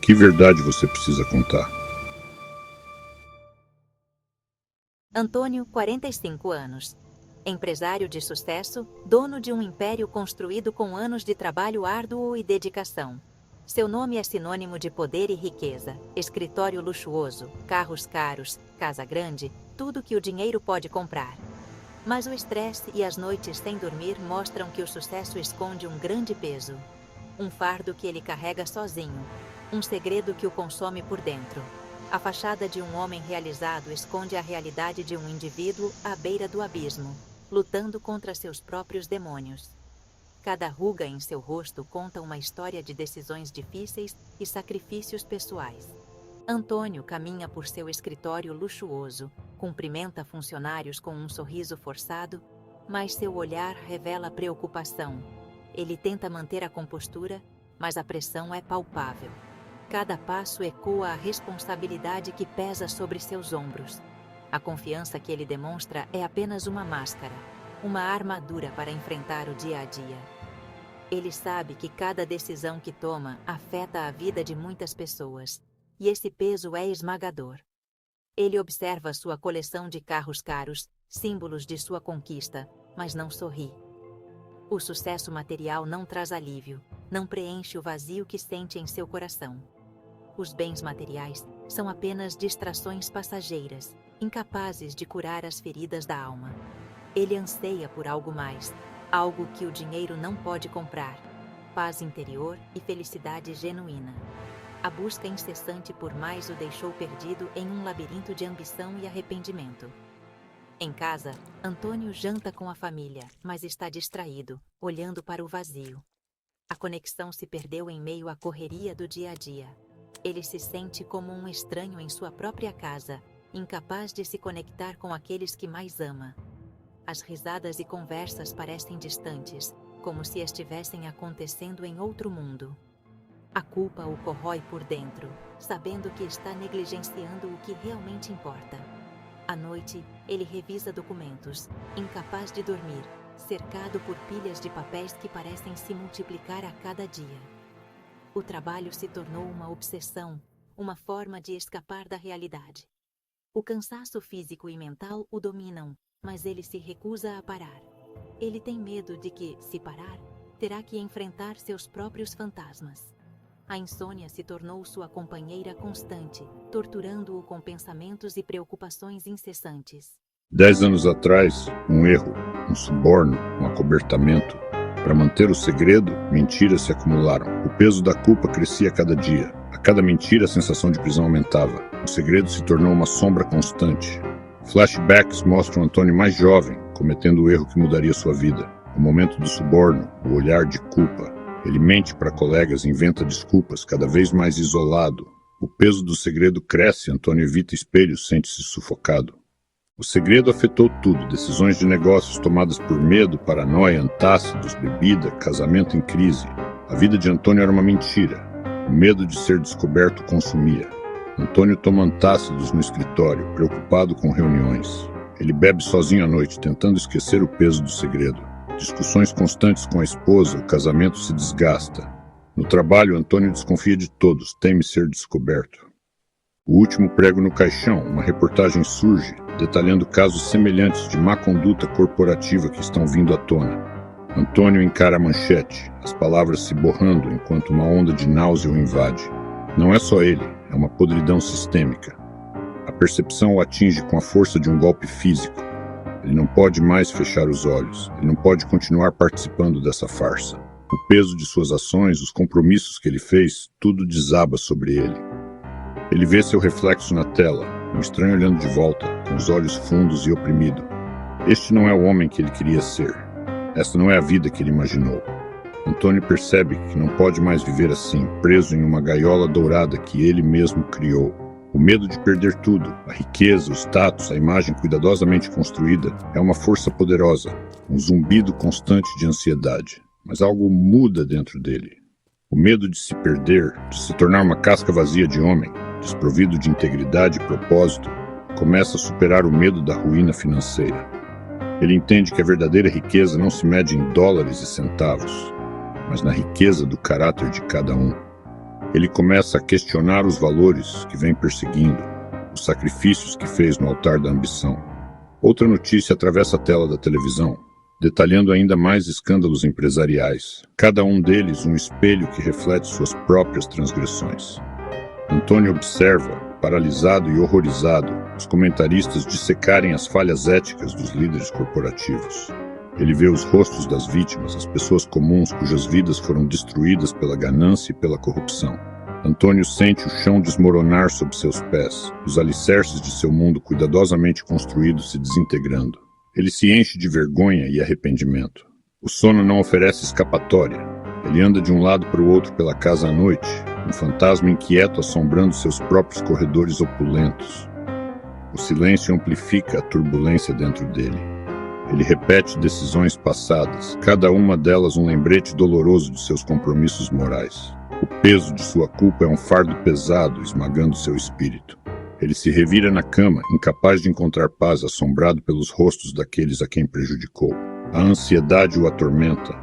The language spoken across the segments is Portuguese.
Que verdade você precisa contar? Antônio, 45 anos. Empresário de sucesso, dono de um império construído com anos de trabalho árduo e dedicação. Seu nome é sinônimo de poder e riqueza, escritório luxuoso, carros caros, casa grande, tudo que o dinheiro pode comprar. Mas o estresse e as noites sem dormir mostram que o sucesso esconde um grande peso. Um fardo que ele carrega sozinho. Um segredo que o consome por dentro. A fachada de um homem realizado esconde a realidade de um indivíduo à beira do abismo, lutando contra seus próprios demônios. Cada ruga em seu rosto conta uma história de decisões difíceis e sacrifícios pessoais. Antônio caminha por seu escritório luxuoso, cumprimenta funcionários com um sorriso forçado, mas seu olhar revela preocupação. Ele tenta manter a compostura, mas a pressão é palpável. Cada passo ecoa a responsabilidade que pesa sobre seus ombros. A confiança que ele demonstra é apenas uma máscara, uma armadura para enfrentar o dia a dia. Ele sabe que cada decisão que toma afeta a vida de muitas pessoas, e esse peso é esmagador. Ele observa sua coleção de carros caros, símbolos de sua conquista, mas não sorri. O sucesso material não traz alívio, não preenche o vazio que sente em seu coração. Os bens materiais são apenas distrações passageiras, incapazes de curar as feridas da alma. Ele anseia por algo mais, algo que o dinheiro não pode comprar: paz interior e felicidade genuína. A busca incessante por mais o deixou perdido em um labirinto de ambição e arrependimento. Em casa, Antônio janta com a família, mas está distraído, olhando para o vazio. A conexão se perdeu em meio à correria do dia a dia. Ele se sente como um estranho em sua própria casa, incapaz de se conectar com aqueles que mais ama. As risadas e conversas parecem distantes, como se estivessem acontecendo em outro mundo. A culpa o corrói por dentro, sabendo que está negligenciando o que realmente importa. À noite, ele revisa documentos, incapaz de dormir, cercado por pilhas de papéis que parecem se multiplicar a cada dia. O trabalho se tornou uma obsessão, uma forma de escapar da realidade. O cansaço físico e mental o dominam, mas ele se recusa a parar. Ele tem medo de que, se parar, terá que enfrentar seus próprios fantasmas. A insônia se tornou sua companheira constante, torturando-o com pensamentos e preocupações incessantes. 10 anos atrás, um erro, um suborno, um acobertamento. Para manter o segredo, mentiras se acumularam. O peso da culpa crescia a cada dia. A cada mentira, a sensação de prisão aumentava. O segredo se tornou uma sombra constante. Flashbacks mostram Antônio mais jovem, cometendo o erro que mudaria sua vida. O momento do suborno, o olhar de culpa. Ele mente para colegas e inventa desculpas, cada vez mais isolado. O peso do segredo cresce, Antônio evita espelhos, sente-se sufocado. O segredo afetou tudo, decisões de negócios tomadas por medo, paranoia, antácidos, bebida, casamento em crise. A vida de Antônio era uma mentira. O medo de ser descoberto o consumia. Antônio toma antácidos no escritório, preocupado com reuniões. Ele bebe sozinho à noite, tentando esquecer o peso do segredo. Discussões constantes com a esposa, o casamento se desgasta. No trabalho, Antônio desconfia de todos, teme ser descoberto. O último prego no caixão, uma reportagem surge, detalhando casos semelhantes de má conduta corporativa que estão vindo à tona. Antônio encara a manchete, as palavras se borrando enquanto uma onda de náusea o invade. Não é só ele, é uma podridão sistêmica. A percepção o atinge com a força de um golpe físico. Ele não pode mais fechar os olhos, ele não pode continuar participando dessa farsa. O peso de suas ações, os compromissos que ele fez, tudo desaba sobre ele. Ele vê seu reflexo na tela, um estranho olhando de volta, com os olhos fundos e oprimido. Este não é o homem que ele queria ser. Esta não é a vida que ele imaginou. Antônio percebe que não pode mais viver assim, preso em uma gaiola dourada que ele mesmo criou. O medo de perder tudo, a riqueza, o status, a imagem cuidadosamente construída, é uma força poderosa, um zumbido constante de ansiedade. Mas algo muda dentro dele. O medo de se perder, de se tornar uma casca vazia de homem, desprovido de integridade e propósito, começa a superar o medo da ruína financeira. Ele entende que a verdadeira riqueza não se mede em dólares e centavos, mas na riqueza do caráter de cada um. Ele começa a questionar os valores que vem perseguindo, os sacrifícios que fez no altar da ambição. Outra notícia atravessa a tela da televisão, detalhando ainda mais escândalos empresariais, cada um deles um espelho que reflete suas próprias transgressões. Antônio observa, paralisado e horrorizado, os comentaristas dissecarem as falhas éticas dos líderes corporativos. Ele vê os rostos das vítimas, as pessoas comuns cujas vidas foram destruídas pela ganância e pela corrupção. Antônio sente o chão desmoronar sob seus pés, os alicerces de seu mundo cuidadosamente construído se desintegrando. Ele se enche de vergonha e arrependimento. O sono não oferece escapatória. Ele anda de um lado para o outro pela casa à noite, um fantasma inquieto assombrando seus próprios corredores opulentos. O silêncio amplifica a turbulência dentro dele. Ele repete decisões passadas, cada uma delas um lembrete doloroso de seus compromissos morais. O peso de sua culpa é um fardo pesado, esmagando seu espírito. Ele se revira na cama, incapaz de encontrar paz, assombrado pelos rostos daqueles a quem prejudicou. A ansiedade o atormenta,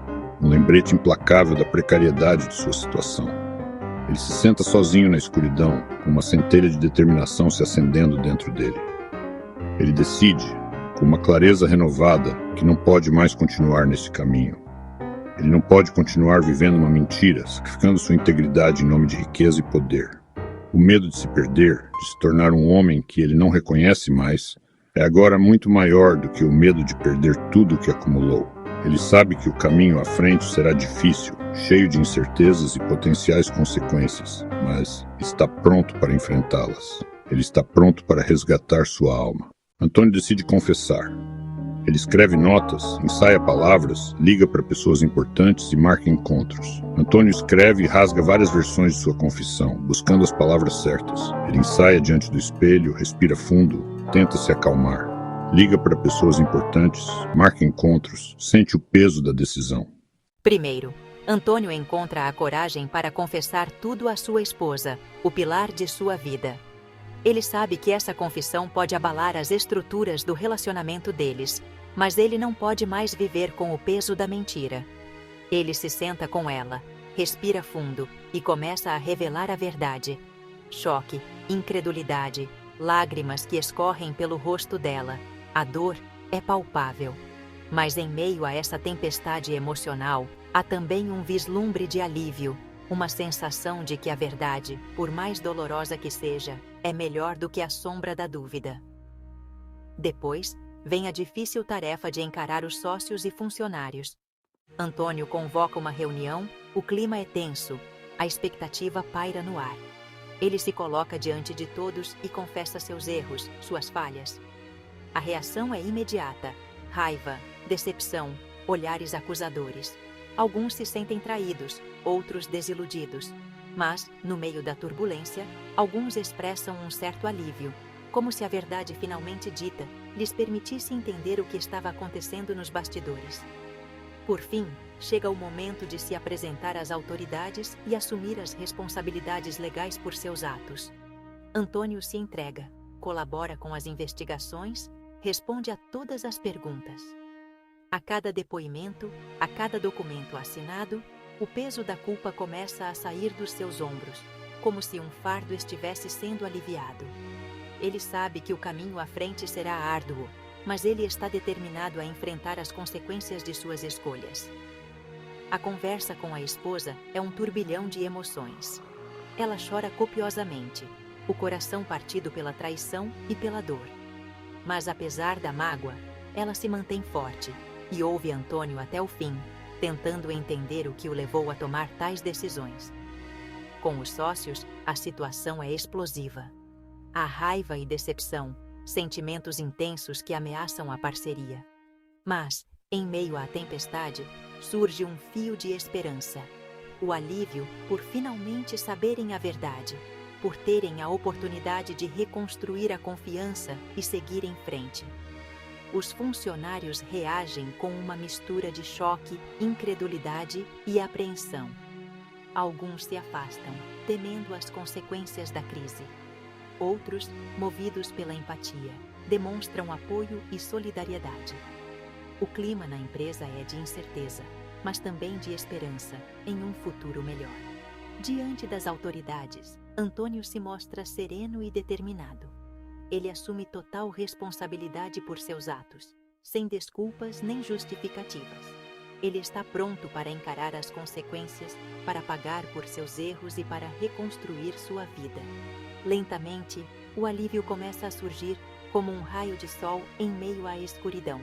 um lembrete implacável da precariedade de sua situação. Ele se senta sozinho na escuridão, com uma centelha de determinação se acendendo dentro dele. Ele decide, com uma clareza renovada, que não pode mais continuar nesse caminho. Ele não pode continuar vivendo uma mentira, sacrificando sua integridade em nome de riqueza e poder. O medo de se perder, de se tornar um homem que ele não reconhece mais, é agora muito maior do que o medo de perder tudo o que acumulou. Ele sabe que o caminho à frente será difícil, cheio de incertezas e potenciais consequências, mas está pronto para enfrentá-las. Ele está pronto para resgatar sua alma. Antônio decide confessar. Ele escreve notas, ensaia palavras, liga para pessoas importantes e marca encontros. Antônio escreve e rasga várias versões de sua confissão, buscando as palavras certas. Ele ensaia diante do espelho, respira fundo, tenta se acalmar. Liga para pessoas importantes, marca encontros, sente o peso da decisão. Primeiro, Antônio encontra a coragem para confessar tudo à sua esposa, o pilar de sua vida. Ele sabe que essa confissão pode abalar as estruturas do relacionamento deles, mas ele não pode mais viver com o peso da mentira. Ele se senta com ela, respira fundo e começa a revelar a verdade. Choque, incredulidade, lágrimas que escorrem pelo rosto dela. A dor é palpável. Mas em meio a essa tempestade emocional, há também um vislumbre de alívio, uma sensação de que a verdade, por mais dolorosa que seja, é melhor do que a sombra da dúvida. Depois, vem a difícil tarefa de encarar os sócios e funcionários. Antônio convoca uma reunião, o clima é tenso, a expectativa paira no ar. Ele se coloca diante de todos e confessa seus erros, suas falhas. A reação é imediata: raiva, decepção, olhares acusadores. Alguns se sentem traídos, outros desiludidos. Mas, no meio da turbulência, alguns expressam um certo alívio, como se a verdade finalmente dita lhes permitisse entender o que estava acontecendo nos bastidores. Por fim, chega o momento de se apresentar às autoridades e assumir as responsabilidades legais por seus atos. Antônio se entrega, colabora com as investigações, responde a todas as perguntas. A cada depoimento, a cada documento assinado, o peso da culpa começa a sair dos seus ombros, como se um fardo estivesse sendo aliviado. Ele sabe que o caminho à frente será árduo, mas ele está determinado a enfrentar as consequências de suas escolhas. A conversa com a esposa é um turbilhão de emoções. Ela chora copiosamente, o coração partido pela traição e pela dor. Mas apesar da mágoa, ela se mantém forte e ouve Antônio até o fim, tentando entender o que o levou a tomar tais decisões. Com os sócios, a situação é explosiva. Há raiva e decepção, sentimentos intensos que ameaçam a parceria. Mas, em meio à tempestade, surge um fio de esperança. O alívio por finalmente saberem a verdade, por terem a oportunidade de reconstruir a confiança e seguir em frente. Os funcionários reagem com uma mistura de choque, incredulidade e apreensão. Alguns se afastam, temendo as consequências da crise. Outros, movidos pela empatia, demonstram apoio e solidariedade. O clima na empresa é de incerteza, mas também de esperança em um futuro melhor. Diante das autoridades, Antônio se mostra sereno e determinado. Ele assume total responsabilidade por seus atos, sem desculpas nem justificativas. Ele está pronto para encarar as consequências, para pagar por seus erros e para reconstruir sua vida. Lentamente, o alívio começa a surgir como um raio de sol em meio à escuridão.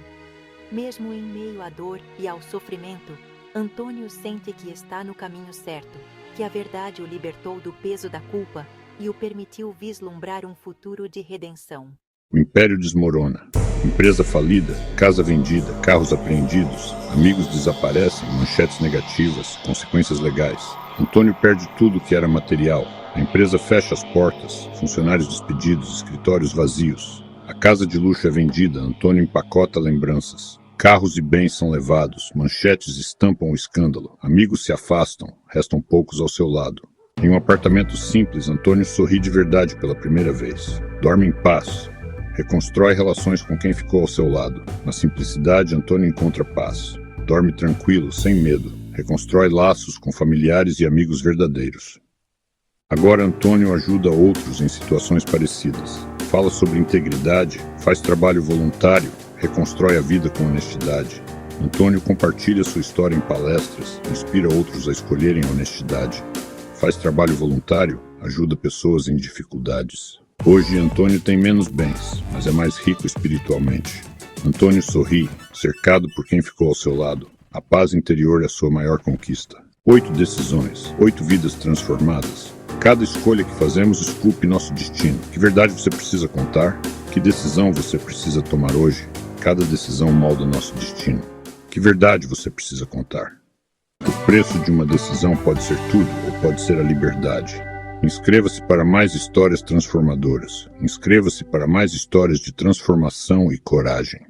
Mesmo em meio à dor e ao sofrimento, Antônio sente que está no caminho certo, que a verdade o libertou do peso da culpa e o permitiu vislumbrar um futuro de redenção. O império desmorona. Empresa falida, casa vendida, carros apreendidos, amigos desaparecem, manchetes negativas, consequências legais. Antônio perde tudo que era material. A empresa fecha as portas, funcionários despedidos, escritórios vazios. A casa de luxo é vendida, Antônio empacota lembranças. Carros e bens são levados, manchetes estampam o escândalo. Amigos se afastam, restam poucos ao seu lado. Em um apartamento simples, Antônio sorri de verdade pela primeira vez. Dorme em paz. Reconstrói relações com quem ficou ao seu lado. Na simplicidade, Antônio encontra paz. Dorme tranquilo, sem medo. Reconstrói laços com familiares e amigos verdadeiros. Agora Antônio ajuda outros em situações parecidas. Fala sobre integridade, faz trabalho voluntário, reconstrói a vida com honestidade. Antônio compartilha sua história em palestras, inspira outros a escolherem a honestidade. Faz trabalho voluntário, ajuda pessoas em dificuldades. Hoje Antônio tem menos bens, mas é mais rico espiritualmente. Antônio sorri, cercado por quem ficou ao seu lado. A paz interior é a sua maior conquista. 8 decisões, 8 vidas transformadas. Cada escolha que fazemos esculpe nosso destino. Que verdade você precisa contar? Que decisão você precisa tomar hoje? Cada decisão molda nosso destino. Que verdade você precisa contar? O preço de uma decisão pode ser tudo ou pode ser a liberdade. Inscreva-se para mais histórias transformadoras. Inscreva-se para mais histórias de transformação e coragem.